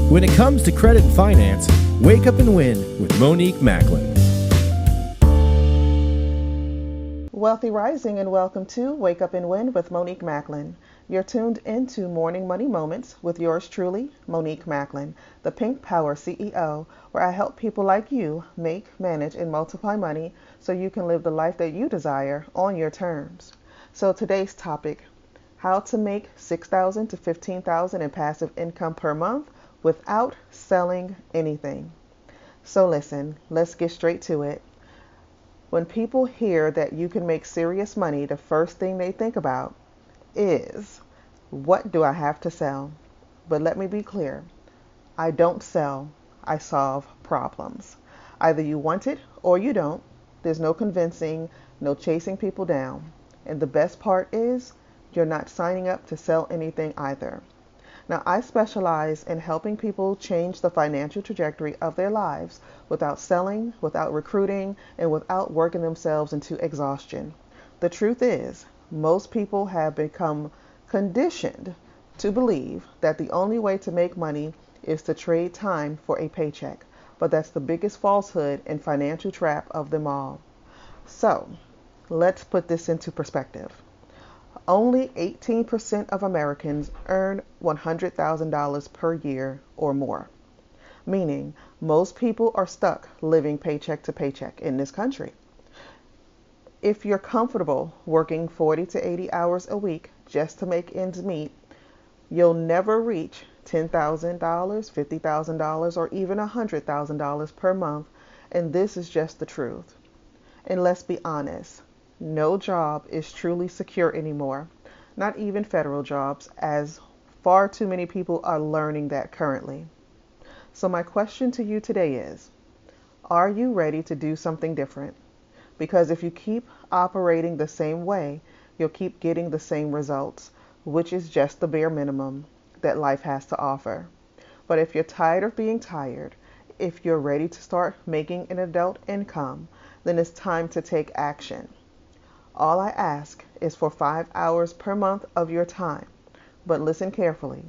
When it comes to credit and finance, wake up and win with Monique Macklin. Wealthy Rising, and welcome to Wake Up and Win with Monique Macklin. You're tuned into Morning Money Moments with yours truly, Monique Macklin, the Pink Power CEO, where I help people like you make, manage, and multiply money so you can live the life that you desire on your terms. So today's topic, how to make $6,000 to $15,000 in passive income per month without selling anything. So listen, let's get straight to it. When people hear that you can make serious money, the first thing they think about is, what do I have to sell? But let me be clear. I don't sell. I solve problems. Either you want it or you don't. There's no convincing, no chasing people down. And the best part is, you're not signing up to sell anything either. Now, I specialize in helping people change the financial trajectory of their lives without selling, without recruiting, and without working themselves into exhaustion. The truth is, most people have become conditioned to believe that the only way to make money is to trade time for a paycheck. But that's the biggest falsehood and financial trap of them all. So, let's put this into perspective. Only 18% of Americans earn $100,000 per year or more, meaning most people are stuck living paycheck to paycheck in this country. If you're comfortable working 40 to 80 hours a week just to make ends meet, you'll never reach $10,000, $50,000, or even $100,000 per month, and this is just the truth. And let's be honest. No job is truly secure anymore, not even federal jobs, as far too many people are learning that currently. So my question to you today is, are you ready to do something different? Because if you keep operating the same way, you'll keep getting the same results, which is just the bare minimum that life has to offer. But if you're tired of being tired, if you're ready to start making an adult income, then it's time to take action. All I ask is for 5 hours per month of your time. But listen carefully.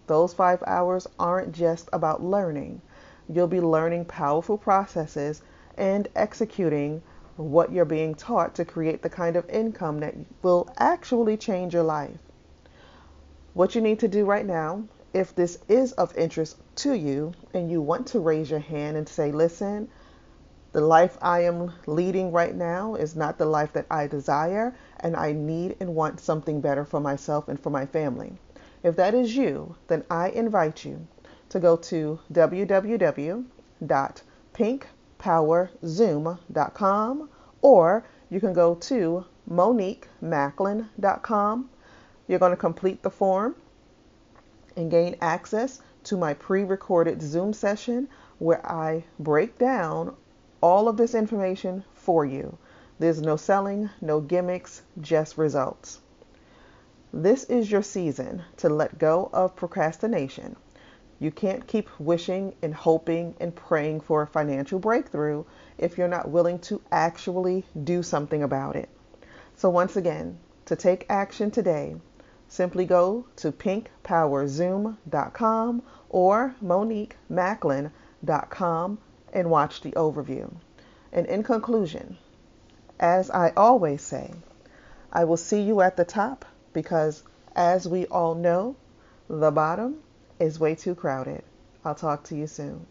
Those 5 hours aren't just about learning. You'll be learning powerful processes and executing what you're being taught to create the kind of income that will actually change your life. What you need to do right now, if this is of interest to you and you want to raise your hand and say, listen, the life I am leading right now is not the life that I desire, and I need and want something better for myself and for my family. If that is you, then I invite you to go to www.pinkpowerzoom.com, or you can go to moniquemacklin.com. You're going to complete the form and gain access to my pre-recorded Zoom session where I break down all of this information for you. There's no selling, no gimmicks, just results. This is your season to let go of procrastination. You can't keep wishing and hoping and praying for a financial breakthrough if you're not willing to actually do something about it. So once again, to take action today, simply go to pinkpowerzoom.com or moniquemacklin.com and watch the overview. And in conclusion, as I always say, I will see you at the top because, as we all know, the bottom is way too crowded. I'll talk to you soon.